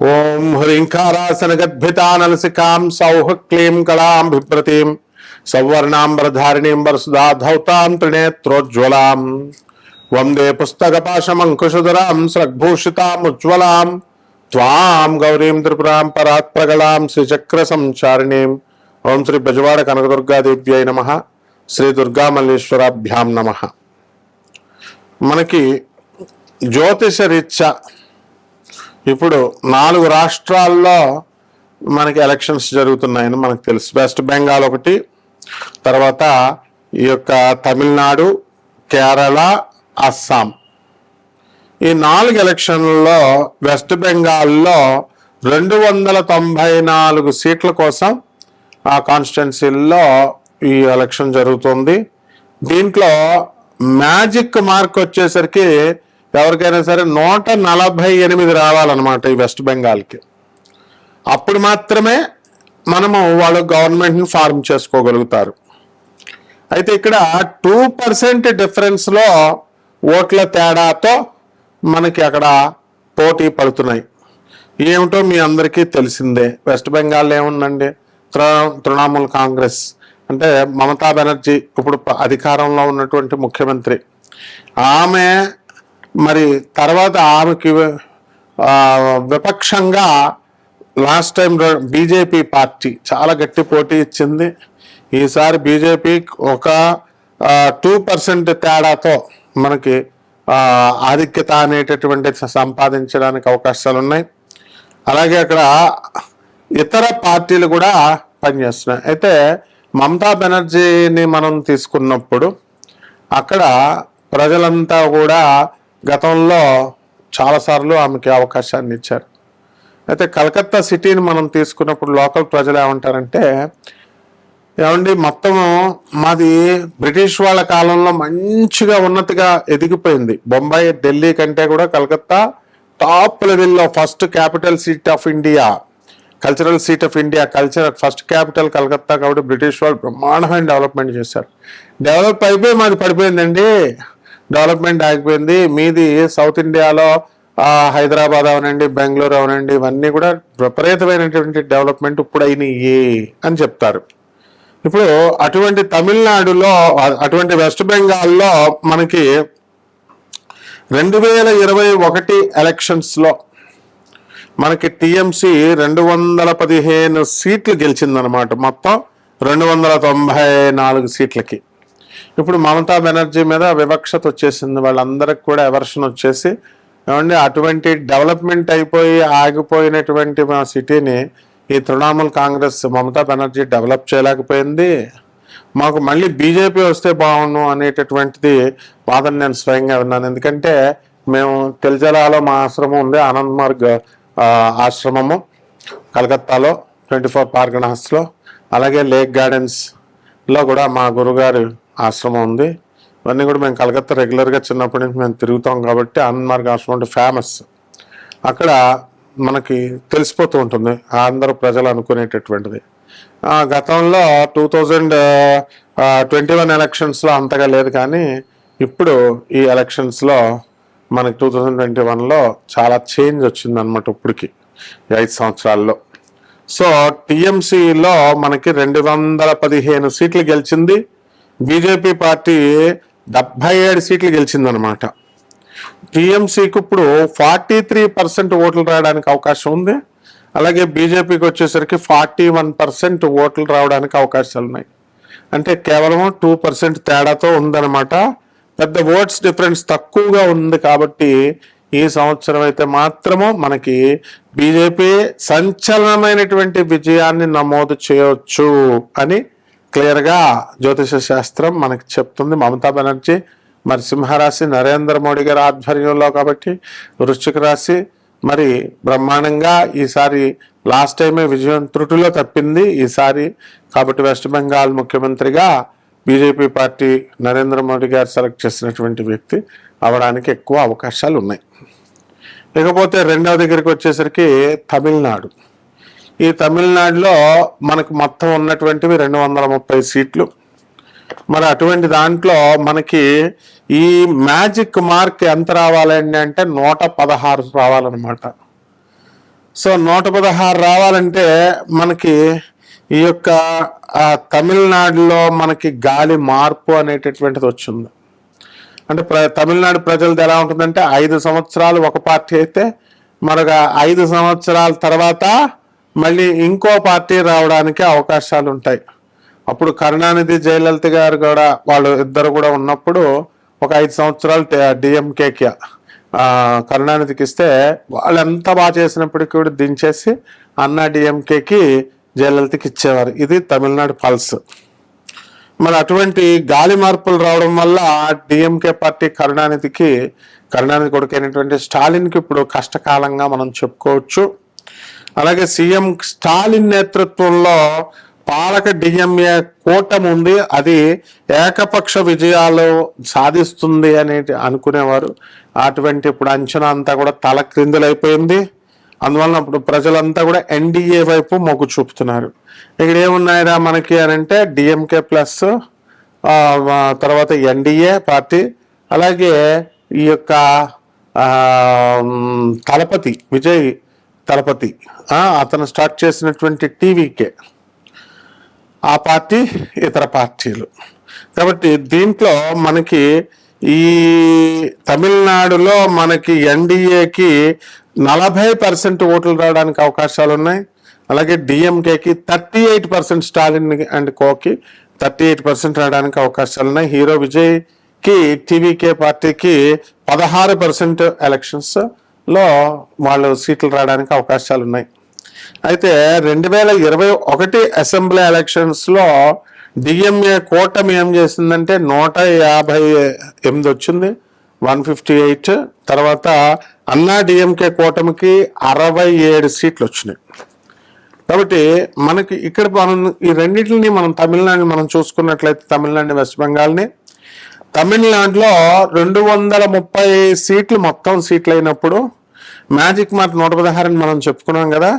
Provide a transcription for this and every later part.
ఓం హ్రీంకారాసనగద్భితానలసికాం సౌః క్లీం కళాం బిభ్రతీం సౌవర్ణాంబరధారిణీం వరసుధాధౌతాం త్రినేత్రోజ్వలాం వందే పుస్తకపాశమంకుశధరాం స్రగ్భూషితాముజ్వలాం త్వాం గౌరీం త్రిపురాం పరాత్ ప్రగళాం శ్రీచక్ర సంచారిణీం. ఓం శ్రీ బెజవాడ కనకదుర్గాదేవ్యై నమః. శ్రీ దుర్గామల్లేశ్వరాభ్యాం నమః. మనకి జ్యోతిష రీత్యా ఇప్పుడు 4 రాష్ట్రాల్లో మనకి ఎలక్షన్స్ జరుగుతున్నాయని మనకు తెలుసు. వెస్ట్ బెంగాల్ ఒకటి, తర్వాత ఈ యొక్క తమిళనాడు, కేరళ, అస్సాం. ఈ 4 ఎలక్షన్లలో వెస్ట్ బెంగాల్లో 294 సీట్ల కోసం ఆ కాన్స్టిట్యున్సీల్లో ఈ ఎలక్షన్ జరుగుతుంది. దీంట్లో మ్యాజిక్ మార్క్ వచ్చేసరికి ఎవరికైనా సరే 148 రావాలన్నమాట ఈ వెస్ట్ బెంగాల్కి. అప్పుడు మాత్రమే మనము వాళ్ళు గవర్నమెంట్ని ఫార్మ్ చేసుకోగలుగుతారు. అయితే ఇక్కడ 2% డిఫరెన్స్లో ఓట్ల తేడాతో మనకి అక్కడ పోటీ పడుతున్నాయి. ఏమిటో మీ అందరికీ తెలిసిందే. వెస్ట్ బెంగాల్ ఏముందండి, తృణమూల్ కాంగ్రెస్ అంటే మమతా బెనర్జీ ఇప్పుడు అధికారంలో ఉన్నటువంటి ముఖ్యమంత్రి. ఆమె మరి తర్వాత ఆమెకి విపక్షంగా లాస్ట్ టైం బీజేపీ పార్టీ చాలా గట్టి పోటీ ఇచ్చింది. ఈసారి బీజేపీ ఒక 2% తేడాతో మనకి ఆధిక్యత అనేటటువంటి సంపాదించడానికి అవకాశాలు ఉన్నాయి. అలాగే అక్కడ ఇతర పార్టీలు కూడా పనిచేస్తున్నాయి. అయితే మమతా బెనర్జీని మనం తీసుకున్నప్పుడు అక్కడ ప్రజలంతా కూడా గతంలో చాలాసార్లు ఆమెకి అవకాశాన్ని ఇచ్చారు. అయితే కలకత్తా సిటీని మనం తీసుకున్నప్పుడు లోకల్ ప్రజలు ఏమంటారంటే, ఏమండి మొత్తం మాది బ్రిటిష్ వాళ్ళ కాలంలో మంచిగా ఉన్నతిగా ఎదిగిపోయింది. బొంబాయి, ఢిల్లీ కంటే కూడా కలకత్తా టాప్ లెవెల్లో first capital seat of India, cultural seat of India, first capital Calcutta. కాబట్టి బ్రిటిష్ వాళ్ళు బ్రహ్మాండమైన డెవలప్మెంట్ చేశారు. డెవలప్ అయిపోయి మాది పడిపోయిందండి, డెవలప్మెంట్ ఆగిపోయింది. మీది సౌత్ ఇండియాలో హైదరాబాద్ అవనండి, బెంగళూరు అవనండి, ఇవన్నీ కూడా విపరీతమైనటువంటి డెవలప్మెంట్ ఇప్పుడు అయినాయి అని చెప్తారు. ఇప్పుడు అటువంటి తమిళనాడులో, అటువంటి వెస్ట్ బెంగాల్లో మనకి 2021 ఎలక్షన్స్లో మనకి టీఎంసీ 215 సీట్లు గెలిచిందనమాట. మొత్తం 294 సీట్లకి. ఇప్పుడు మమతా బెనర్జీ మీద వివక్షత వచ్చేసింది. వాళ్ళందరికి కూడా ఎవర్షన్ వచ్చేసి, ఏమంటే అటువంటి డెవలప్మెంట్ అయిపోయి ఆగిపోయినటువంటి మా సిటీని ఈ తృణమూల్ కాంగ్రెస్ మమతా బెనర్జీ డెవలప్ చేయలేకపోయింది, మాకు మళ్ళీ బీజేపీ వస్తే బాగుండు అనేటటువంటిది వాదన నేను స్వయంగా విన్నాను. ఎందుకంటే మేము తెల్జలాలో మా ఆశ్రమం ఉంది, ఆనంద్ మార్గ్ ఆశ్రమము కలకత్తాలో 24 పార్గనాస్లో, అలాగే లేక్ గార్డెన్స్లో కూడా మా గురుగారు ఆశ్రమం ఉంది. ఇవన్నీ కూడా మేము కలకత్తా రెగ్యులర్గా చిన్నప్పటి నుంచి మేము తిరుగుతాం కాబట్టి ఆనంద్ మార్గ్ ఆశ్రమం అంటే ఫేమస్. అక్కడ మనకి తెలిసిపోతూ ఉంటుంది అందరూ ప్రజలు అనుకునేటటువంటిది. గతంలో 2021 ఎలక్షన్స్లో అంతగా లేదు, కానీ ఇప్పుడు ఈ ఎలక్షన్స్లో మనకి 2021లో చాలా చేంజ్ వచ్చిందనమాట. ఇప్పటికి 5 సంవత్సరాల్లో. సో టీఎంసీలో మనకి 215 సీట్లు గెలిచింది. బీజేపీ పార్టీ 77 సీట్లు గెలిచిందనమాట. టీఎంసీకి ఇప్పుడు 43% ఓట్లు రావడానికి అవకాశం ఉంది. అలాగే బీజేపీకి వచ్చేసరికి 41% ఓట్లు రావడానికి అవకాశాలు ఉన్నాయి. అంటే కేవలం 2% తేడాతో ఉందన్నమాట. పెద్ద ఓట్స్ డిఫరెన్స్ తక్కువగా ఉంది. కాబట్టి ఈ సంవత్సరం అయితే మాత్రము మనకి బీజేపీ సంచలనమైనటువంటి విజయాన్ని నమోదు చేయవచ్చు అని క్లియర్గా జ్యోతిష శాస్త్రం మనకి చెప్తుంది. మమతా బెనర్జీ మరి సింహరాశి, నరేంద్ర మోడీ గారి ఆధ్వర్యంలో, కాబట్టి వృశ్చిక రాశి మరి బ్రహ్మాండంగా ఈసారి లాస్ట్ టైమే విజయం త్రుటిలో తప్పింది ఈసారి. కాబట్టి వెస్ట్ బెంగాల్ ముఖ్యమంత్రిగా బీజేపీ పార్టీ నరేంద్ర మోడీ గారు సెలెక్ట్ చేసినటువంటి వ్యక్తి అవడానికి ఎక్కువ అవకాశాలు ఉన్నాయి. ఇకపోతే రెండవ దగ్గరికి వచ్చేసరికి తమిళనాడు. ఈ తమిళనాడులో మనకు మొత్తం ఉన్నటువంటివి 230 సీట్లు. మరి అటువంటి దాంట్లో మనకి ఈ మ్యాజిక్ మార్క్ ఎంత రావాలండి అంటే 116 రావాలన్నమాట. సో 116 రావాలంటే మనకి ఈ యొక్క తమిళనాడులో మనకి గాలి మార్పు అనేటటువంటిది వచ్చింది. అంటే తమిళనాడు ప్రజలది ఎలా ఉంటుందంటే 5 సంవత్సరాలు ఒక పార్టీ అయితే మరొక 5 సంవత్సరాల తర్వాత మళ్ళీ ఇంకో పార్టీ రావడానికి అవకాశాలు ఉంటాయి. అప్పుడు కరుణానిధి జయలలిత గారు కూడా వాళ్ళు ఇద్దరు కూడా ఉన్నప్పుడు ఒక 5 సంవత్సరాలు డిఎంకేకి కరుణానిధికి ఇస్తే వాళ్ళు ఎంత బాగా చేసినప్పటికీ కూడా దించేసి అన్నా డిఎంకేకి జయలలితకి ఇచ్చేవారు. ఇది తమిళనాడు పల్స్. మరి అటువంటి గాలి మార్పులు రావడం వల్ల డిఎంకే పార్టీ కరుణానిధి కొడుకైనటువంటి స్టాలిన్కి ఇప్పుడు కష్టకాలంగా మనం చెప్పుకోవచ్చు. అలాగే సీఎం స్టాలిన్ నేతృత్వంలో పాలక డిఎంఏ కూటమి ఉంది, అది ఏకపక్ష విజయాలు సాధిస్తుంది అనేది అనుకునేవారు. అటువంటి ఇప్పుడు అంచనా అంతా కూడా తల క్రిందులైపోయింది. అందువలన ఇప్పుడు ప్రజలంతా కూడా ఎన్డీఏ వైపు మొగ్గు చూపుతున్నారు. ఇక్కడ ఏమున్నాయిరా మనకి అని అంటే డిఎంకే ప్లస్ తర్వాత ఎన్డీఏ పార్టీ, అలాగే ఈ యొక్క విజయ్ తలపతి అతను స్టార్ట్ చేసినటువంటి టీవీకే ఆ పార్టీ, ఇతర పార్టీలు. కాబట్టి దీంట్లో మనకి ఈ తమిళనాడులో మనకి ఎన్డీఏకి 40% ఓట్లు రావడానికి అవకాశాలు ఉన్నాయి. అలాగే డిఎంకేకి 38%, స్టాలిన్ అండ్ కోకి 38% రావడానికి అవకాశాలు ఉన్నాయి. హీరో విజయ్కి టీవీకే పార్టీకి 16% ఎలక్షన్స్లో వాళ్ళు సీట్లు రావడానికి అవకాశాలు ఉన్నాయి. అయితే 2021 అసెంబ్లీ ఎలక్షన్స్లో డిఎంఏ కూటమి ఏం చేసిందంటే 158 వచ్చింది, 158. తర్వాత అన్నా డిఎంకే కూటమికి 67 సీట్లు వచ్చినాయి. కాబట్టి మనకి ఇక్కడ మనం ఈ రెండింటిని తమిళనాడుని మనం చూసుకున్నట్లయితే తమిళనాడు వెస్ట్ బెంగాల్ని, తమిళనాడులో 230 సీట్లు మొత్తం సీట్లు అయినప్పుడు మ్యాజిక్ మార్క్ 116 మనం చెప్పుకున్నాం కదా.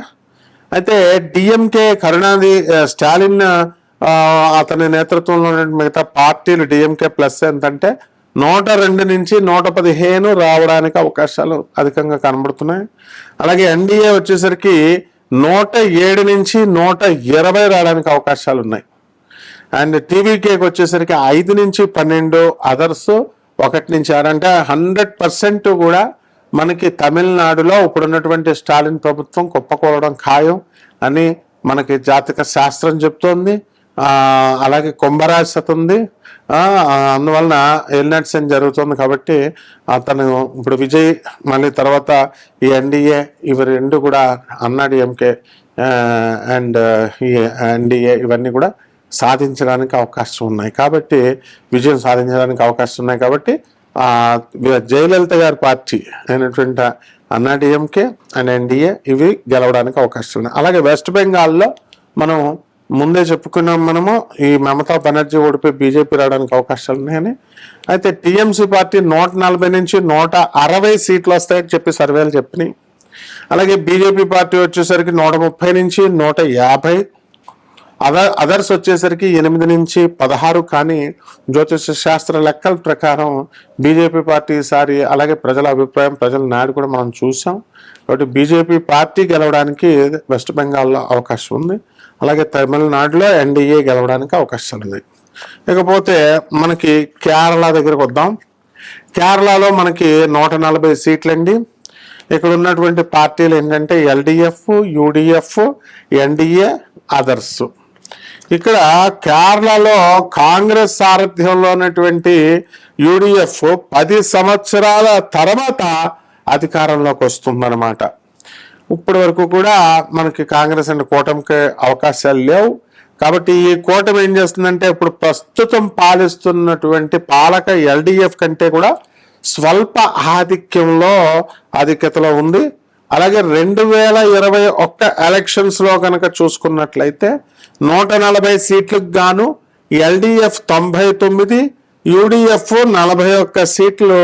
అయితే డిఎంకే కరుణానిధి స్టాలిన్ అతని నేతృత్వంలో మిగతా పార్టీలు డిఎంకే ప్లస్ ఎంతంటే 102 నుంచి 115 రావడానికి అవకాశాలు అధికంగా కనబడుతున్నాయి. అలాగే ఎన్డీఏ వచ్చేసరికి 107 నుంచి 120 రావడానికి అవకాశాలు ఉన్నాయి. అండ్ టీవీకేకి వచ్చేసరికి 5 నుంచి 12, అదర్స్ 1 నుంచి 6. అంటే 100% కూడా మనకి తమిళనాడులో ఇప్పుడున్నటువంటి స్టాలిన్ ప్రభుత్వం కుప్పకూలడం ఖాయం అని మనకి జాతక శాస్త్రం చెప్తోంది. అలాగే కుంభరాశి ఉంది, అందువలన ఎల్నట్స్ అని జరుగుతుంది. కాబట్టి అతను ఇప్పుడు విజయ్ మళ్ళీ తర్వాత ఈ ఎన్డీఏ ఇవి రెండు కూడా అన్నా డిఎంకే అండ్ ఈ ఎన్డీఏ ఇవన్నీ కూడా సాధించడానికి అవకాశం ఉన్నాయి. కాబట్టి విజయం సాధించడానికి అవకాశం ఉన్నాయి. కాబట్టి జయలలిత గారి పార్టీ అయినటువంటి అన్నా డిఎంకే అండ్ ఎన్డీఏ ఇవి గెలవడానికి అవకాశం ఉన్నాయి. అలాగే వెస్ట్ బెంగాల్లో మనం ముందే చెప్పుకున్నాం మనము, ఈ మమతా బెనర్జీ ఓడిపోయి బీజేపీ రావడానికి అవకాశాలు ఉన్నాయని. అయితే టీఎంసీ పార్టీ 140 నుంచి 160 సీట్లు వస్తాయని చెప్పి సర్వేలు చెప్పినాయి. అలాగే బీజేపీ పార్టీ వచ్చేసరికి 130 నుంచి 150, అదర్స్ వచ్చేసరికి 8 నుంచి 16. కానీ జ్యోతిష శాస్త్ర లెక్కల ప్రకారం బీజేపీ పార్టీ ఈసారి, అలాగే ప్రజల అభిప్రాయం, ప్రజల నాడు కూడా మనం చూసాం. కాబట్టి బీజేపీ పార్టీ గెలవడానికి వెస్ట్ బెంగాల్లో అవకాశం ఉంది. అలాగే తమిళనాడులో ఎన్డీఏ గెలవడానికి అవకాశాలు ఉన్నాయి. ఇకపోతే మనకి కేరళ దగ్గరకు వద్దాం. కేరళలో మనకి 140 సీట్లండి. ఇక్కడ ఉన్నటువంటి పార్టీలు ఏంటంటే ఎల్డిఎఫ్, యూడిఎఫ్, ఎన్డీఏ, అదర్స్. ఇక్కడ కేరళలో కాంగ్రెస్ సారథ్యంలో ఉన్నటువంటి యూడిఎఫ్ 10 సంవత్సరాల తర్వాత అధికారంలోకి వస్తుందన్నమాట. ఇప్పటి వరకు కూడా మనకి కాంగ్రెస్ అండ్ కూటమికి అవకాశాలు లేవు. కాబట్టి ఈ కూటమి ఏం చేస్తుందంటే ఇప్పుడు ప్రస్తుతం పాలిస్తున్నటువంటి పాలక ఎల్డిఎఫ్ కంటే కూడా స్వల్ప ఆధిక్యతలో ఉంది. అలాగే 2021 ఎలక్షన్స్లో కనుక చూసుకున్నట్లయితే 140 సీట్లకు గాను ఎల్డిఎఫ్ 99, యూడిఎఫ్ 41 సీట్లు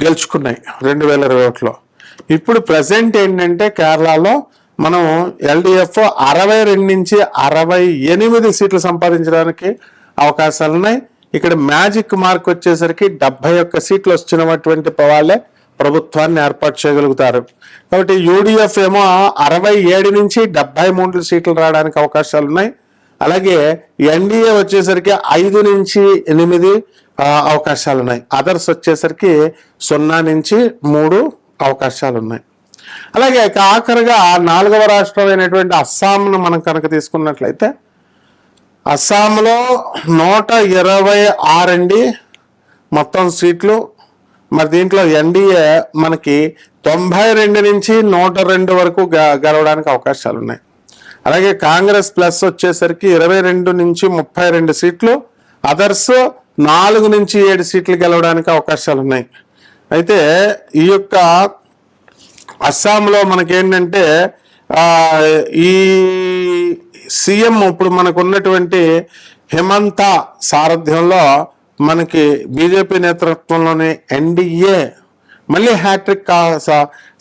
గెలుచుకున్నాయి 2021లో. ఇప్పుడు ప్రజెంట్ ఏంటంటే కేరళలో మనం ఎల్డిఎఫ్ 62 నుంచి 68 సీట్లు సంపాదించడానికి అవకాశాలు ఉన్నాయి. ఇక్కడ మ్యాజిక్ మార్క్ వచ్చేసరికి 71 సీట్లు వచ్చినటువంటి వాళ్ళే ప్రభుత్వాన్ని ఏర్పాటు చేయగలుగుతారు. కాబట్టి యూడిఎఫ్ ఏమో 67 నుంచి 73 సీట్లు రావడానికి అవకాశాలు ఉన్నాయి. అలాగే ఎన్డీఏ వచ్చేసరికి 5 నుంచి 8 అవకాశాలు ఉన్నాయి. అదర్స్ వచ్చేసరికి 0 నుంచి 3 అవకాశాలు ఉన్నాయి. అలాగే ఆఖరిగా 4వ రాష్ట్రం అయినటువంటి అస్సాంను మనం కనుక తీసుకున్నట్లయితే అస్సాంలో 126 అండి మొత్తం సీట్లు. మరి దీంట్లో ఎన్డీఏ మనకి 92 నుంచి 102 వరకు గెలవడానికి అవకాశాలు ఉన్నాయి. అలాగే కాంగ్రెస్ ప్లస్ వచ్చేసరికి 22 నుంచి 32 సీట్లు, అదర్స్ 4 నుంచి 7 సీట్లు గెలవడానికి అవకాశాలు ఉన్నాయి. అయితే ఈ యొక్క అస్సాంలో మనకేంటంటే ఈ సీఎం ఇప్పుడు మనకు ఉన్నటువంటి హిమంత సారథ్యంలో మనకి బీజేపీ నేతృత్వంలోని ఎన్డీఏ మళ్ళీ హ్యాట్రిక్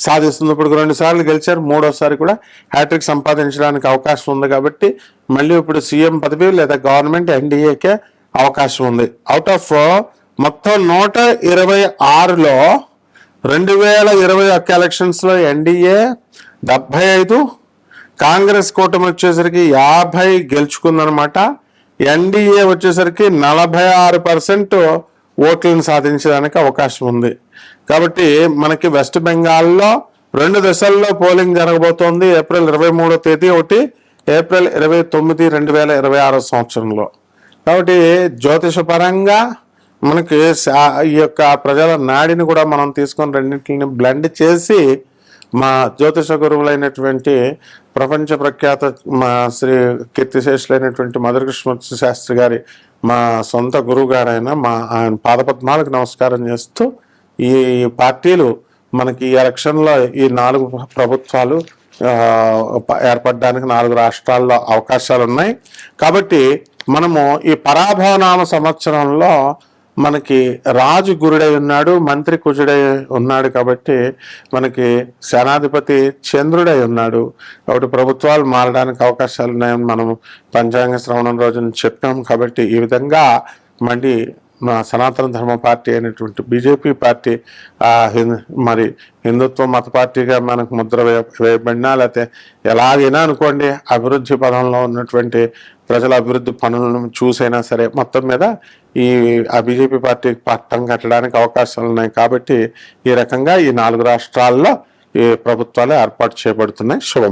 సాధిస్తుంది. ఇప్పుడు 2 సార్లు గెలిచారు, 3వసారి కూడా హ్యాట్రిక్ సంపాదించడానికి అవకాశం ఉంది. కాబట్టి మళ్ళీ ఇప్పుడు సీఎం పదవి లేదా గవర్నమెంట్ ఎన్డీఏకే అవకాశం ఉంది. అవుట్ ఆఫ్ మొత్తం 126లో 2021 ఎలక్షన్స్లో ఎన్డీఏ 75, కాంగ్రెస్ కూటమి వచ్చేసరికి 50 గెలుచుకుందనమాట. ఎన్డీఏ వచ్చేసరికి 46% ఓట్లను సాధించడానికి అవకాశం ఉంది. కాబట్టి మనకి వెస్ట్ బెంగాల్లో 2 దశల్లో పోలింగ్ జరగబోతోంది. ఏప్రిల్ 23వ తేదీ ఒకటి, ఏప్రిల్ 29, 2026 సంవత్సరంలో. కాబట్టి జ్యోతిషపరంగా మనకి ఈ యొక్క ప్రజల నాడిని కూడా మనం తీసుకొని రెండింటిని బ్లెండ్ చేసి మా జ్యోతిష గురువులైనటువంటి ప్రపంచ ప్రఖ్యాత మా శ్రీ కీర్తిశేషులైనటువంటి మధురకృష్ణ శాస్త్రి గారి మా సొంత గురువు గారైన ఆయన పాదపద్మాలకు నమస్కారం చేస్తూ ఈ పార్టీలు మనకి ఈ ఎలక్షన్లో ఈ 4 ప్రభుత్వాలు ఏర్పడడానికి 4 రాష్ట్రాల్లో అవకాశాలు ఉన్నాయి. కాబట్టి మనము ఈ పరాభవనామ సంవత్సరంలో మనకి రాజు గురుడై ఉన్నాడు, మంత్రి కుజుడై ఉన్నాడు. కాబట్టి మనకి సేనాధిపతి చంద్రుడై ఉన్నాడు. కాబట్టి ప్రభుత్వాలు మారడానికి అవకాశాలు ఉన్నాయని మనం పంచాంగ శ్రవణం రోజున చెప్పాం. కాబట్టి ఈ విధంగా మళ్ళీ మా సనాతన ధర్మ పార్టీ అయినటువంటి బీజేపీ పార్టీ మరి హిందుత్వ మత పార్టీగా మనకు ముద్ర వేయబడినా, లేకపోతే ఎలాగైనా అనుకోండి అభివృద్ధి పదంలో ఉన్నటువంటి ప్రజల అభివృద్ధి పనులను చూసైనా సరే మొత్తం మీద ఈ బీజేపీ పార్టీకి పట్టం కట్టడానికి అవకాశాలు ఉన్నాయి. కాబట్టి ఈ రకంగా ఈ 4 రాష్ట్రాల్లో ఈ ప్రభుత్వాలు ఏర్పాటు చేయబడుతున్నాయి. శుభం.